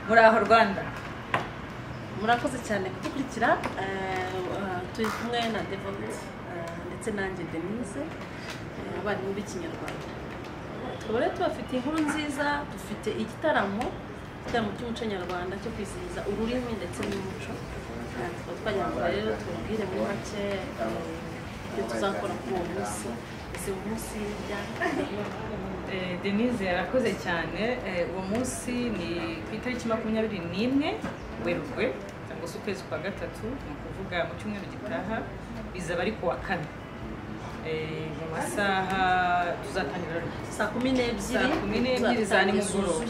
muraho Rwanda murakoze cyane kudukurikira turi kumwe na Devot ndetse nanjye Denise abari mu Kinyarwanda twabare tubafite inkuru nziza dufite igitaramo cy'umuco nyarwanda cyo kwizihiza ururimi ndetse n'umuco twajya ngo rero tubwire mu make ibyo tuzakora kuri uwo munsi ese umunsi Denise yarakoze cyane uwo munsi ni ku itariki 21 Werurwe cyangwa se ukwezi kwa gatatu ni ukuvuga mu cyumweru gitaha bizaba ari kuwa kane mu masaha tuzatangira saa 12 za nimugoroba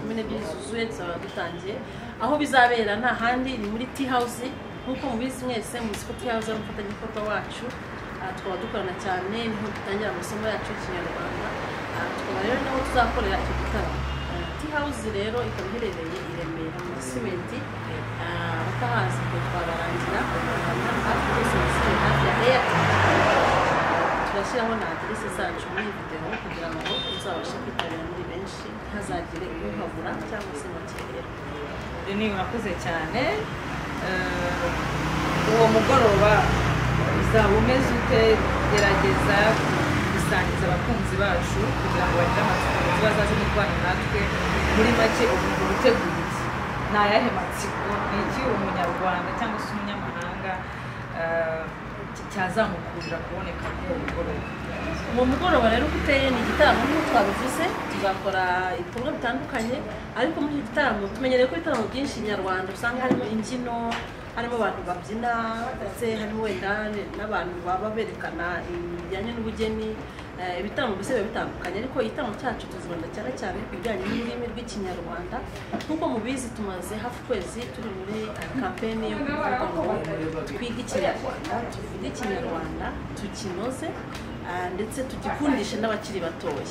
12 zuzuye tuzaba dutangiye aho bizabera nta handi ni muri Tea House nkuko mubizi mwese muzi ko Tea House ari umufatanyabikorwa wacu twaba dukorana cyane niho dutangira amasomo yacu y'Ikinyarwanda twaba rero naho tuzakorera icyo gitaramo Tea House rero ikaba iherereye i Remera mu Simenti batahazi ko twabarangira hafi yose hafi ya Airtel turashyiraho na adresse zacu muri video kugira ngo uzabashe kwitabira muri benshi ntazagire uhabura cyangwa se makirere ni urakoze cyane uwo mugoroba uzaba umeze ute gerageza gusangiza abakunzi bacu kugira ngo bagire amatsiko bazaze kurwana natwe muri make ubu buteguye ni ayahe matsiko ni iki umunyarwanda cyangwa se umunyamahanga cyazamukurira kuboneka kuri uwo mugoroba uwo mugoroba rero uteye ni igitaramo nk'uko twabivuze tuzakora ibikorwa bitandukanye ariko muri iki gitaramo tumenyereye ko ibitaramo byinshi nyarwanda usanga harimo imbyino harimo abantu babyina ndetse harimo wenda n'abantu baba berekana ibijyanye n'ubugeni ibitaramo bise biba bitandukanye ariko igitaramo cyacu tuzibanda cyane cyane ku bijyanye n'ururimi rw'Ikinyarwanda nk'uko mubizi tumaze hafi ukwezi turi muri kampeni yo kuvuga ngo twige Ikinyarwanda tuvuge Ikinyarwanda tukinoze ndetse tugikundishe n'abakiri batoya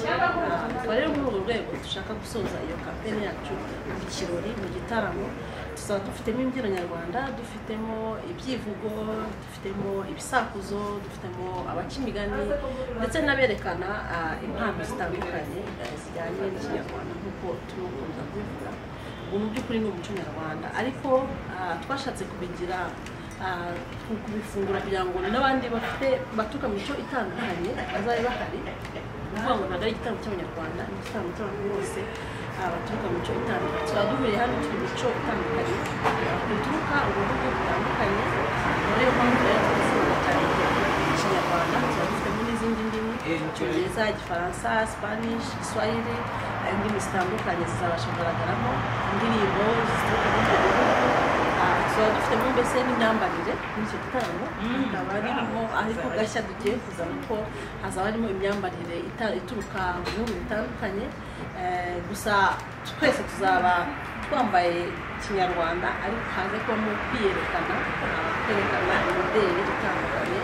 tukaba rero muri urwo rwego dushaka gusoza iyo kampeni yacu mu kirori mu gitaramo tuzaba dufitemo imbyino nyarwanda dufitemo ibyivugo dufitemo ibisakuzo dufitemo abaca imigani ndetse n'aberekana impano zitandukanye zijyanye n'Ikinyarwanda nk'uko turukunda kubivuga ubu mu by'ukuri ni umuco nyarwanda ariko twashatse kubigira kubifungura kugira ngo n'abandi baturuka mu mico itandukanye bazabe bahari kuvuga ngo ntabwo ari igitaramo cy'abanyarwanda ni igitaramo cy'abantu bose baturuka mu mico itandukanye tuba duhuriye hano turi mu mico itandukanye duturuka ubuvugo butandukanye muri iyo mpamvu rero tuzibanda cyane Ikinyarwanda tuba dufitemo n'izindi ndimi Icyongereza Igifaransa Spanish Igiswahili indimi zitandukanye zizabasha kugaragaramo indirimbo zituruka mu gihugu tuba dufitemo mbese n'imyambarire muri icyo gitaramo hakaba harimo ariko gashya tugiye kuzana ko hazaba harimo imyambarire ituruka mu bihugu bitandukanye gusa twese tuzaba twambaye Kinyarwanda ariko haze ko mu kwerekana imideli itandukanye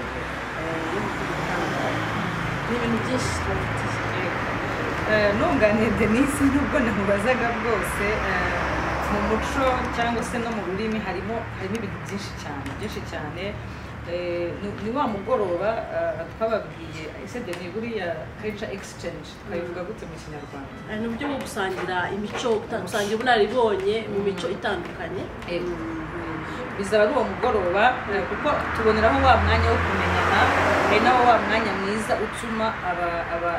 n'ibintu byinshi tubafitiye nunganiye Denise nubwo namubazaga bwose mu muco cyangwa se no mu rurimi harimo ibintu byinshi cyane ni wa mugoroba twababwiye ese de ni buriya culture exchange twabivuga gute mu Kinyarwanda ni uburyo bwo gusangira imico gusangira ubunararibonye mu mico itandukanye bizaba ari uwo mugoroba kuko tuboneraho wa mwanya wo kumenyana ari nawo wa mwanya mwiza utuma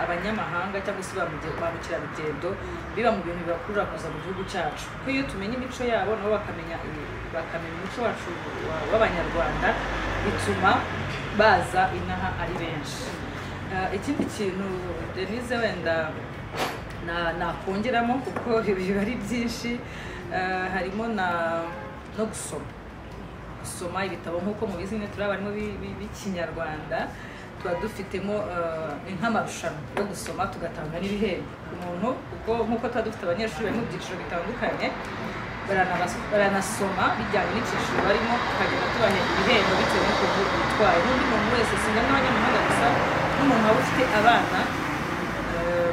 abanyamahanga cyangwa se ba mukerarugendo biba mu bintu bibakurura kuza mu gihugu cyacu kuko iyo tumenye imico yabo nabo bakamenya umuco wacu w'abanyarwanda bituma baza inaha ari benshi ikindi kintu Denise wenda nakongeramo kuko biba ari byinshi harimo no gusoma ibitabo nk'uko mubizi nyine turi abarimu b'Ikinyarwanda tuba dufitemo nk'amarushanwa yo gusoma tugatanga n'ibihembo ku muntu kuko nk'uko tuba dufite abanyeshuri bari mu byiciro bitandukanye baranasoma bijyanye n'icyiciro barimo tukagenda tubaha ibihembo bitewe n'ukuntu bitwaye n'undi muntu wese singa n'abanyamahanga gusa n'umuntu waba ufite abana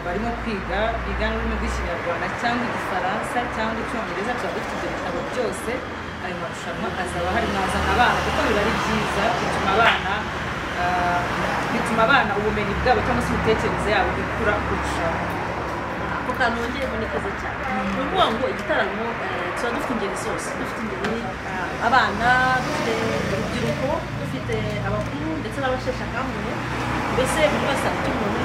barimo kwiga ururimi rw'Ikinyarwanda cyangwa Igifaransa cyangwa Icyongereza tuba dufite ibyo bitabo byose ayo marushanwa azaba hari mwazana abana kuko biba ari byiza bituma abana ubumenyi bwabo cyangwa se imitekerereze yabo ikura kurushaho kantu wongeye ni keza cyane ni ukuvuga ngo igitaramo tuba dufite ingeri zose dufite ingeri abana dufite urubyiruko dufite abakuru ndetse n'abasheshe akanguhe mbese buri wese aratumiwe muri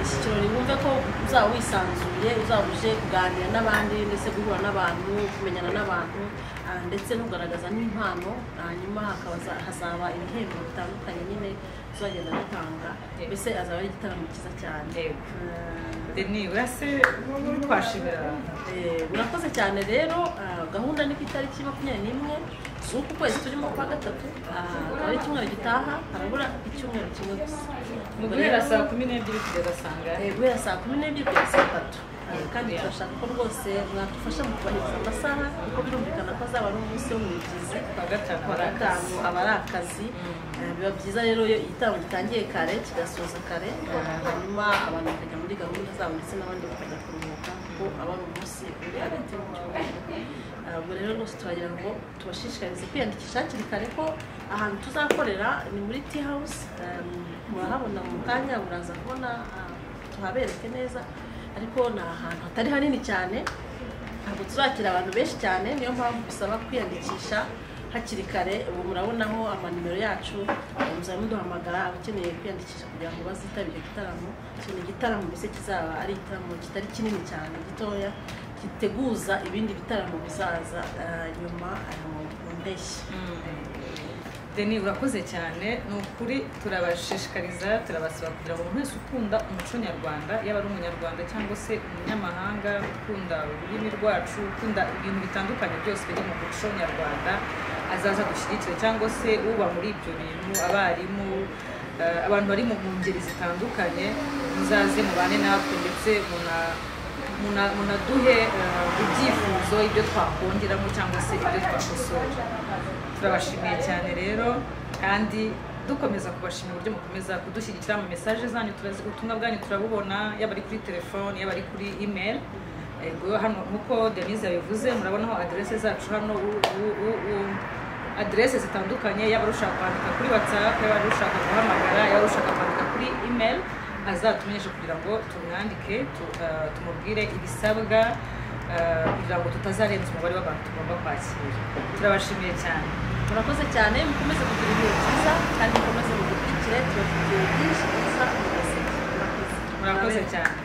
iki kirori wumve ko uzaba wisanzuye uzaba uje kuganira n'abandi ndetse guhura n'abantu kumenyana n'abantu ndetse nugaragaza n'impano hanyuma hazaba ibihembo bitandukanye nyine tuzagenda dutanga mbese azaba ari igitaramo cyiza cyane. Denis urase twashimira urakoze cyane rero gahunda ni ku itariki 21 z'uku kwezi turimo kwa gatatu ari icyumweru gitaha harabura icyumweru kimwe gusa guhera saa 12 kugeza saa guhera saa 12 kugeza saa 3 kandi turashaka ko rwose mwatufasha mu kubahiriza amasaha kuko birumvikana ko azaba ari umunsi wo mu byizi kwa gatanu aba ari akazi biba byiza rero iyo igitaramo gitangiye kare kigasoza kare hanyuma abantu bakajya muri gahunda zabo ndetse n'abandi bakajya kuruhuka kuko aba ari umunsi uri hagati mu cyumweru. Ubwo rero rwose turagira ngo tubashishikarize kwiyandikisha hakiri kare ko ahantu tuzakorera ni muri Tea House murahabona mu kanya muraza kubona tuhabereke neza ariko ni ahantu hatari hanini cyane ntabwo tuzakira abantu benshi cyane niyo mpamvu bisaba kwiyandikisha hakiri kare. Ubu murabonaho amanimero yacu muzaba muduhamagara abakeneye kwiyandikisha kugira ngo bazitabire igitaramo. Ni igitaramo mbese kizaba ari igitaramo kitari kinini cyane gitoya giteguza ibindi bitaramo bizaza nyuma mu mpeshyi. Denis urakoze cyane ni ukuri turabashishikariza turabasaba kugira ngo umuntu wese ukunda umuco nyarwanda yaba ari umunyarwanda cyangwa se umunyamahanga ukunda ururimi rwacu ukunda ibintu bitandukanye byose biri mu muco nyarwanda azaza dushyigikire cyangwa se uba muri ibyo bintu abarimu abantu bari mu ngeri zitandukanye muzaze mubane natwe ndetse munaduhe ibyifuzo ibyo twakongeramo cyangwa se ibyo twakosora. Turabashimiye cyane rero kandi dukomeza kubashimira uburyo mukomeza kudushyigikira mu message zanyu turazi ubutumwa bwanyu turabubona yaba ari kuri telefone yaba ari kuri email. Hano nkuko Denise yabivuze murabonaho adresse zacu hano adresse zitandukanye yaba ushaka kwandika kuri WhatsApp yaba ushaka guhamagara yaba ushaka kwandika kuri email azatumenyesha kugira ngo tumwandike tumubwire ibisabwa kugira ngo tutazarenza umubare w'abantu tugomba kwakira. Turabashimiye cyane murakoze cyane mukomeze kugira ibihe byiza kandi mukomeze mudukurikire tubafitiye byinshi byiza murakoze cyane.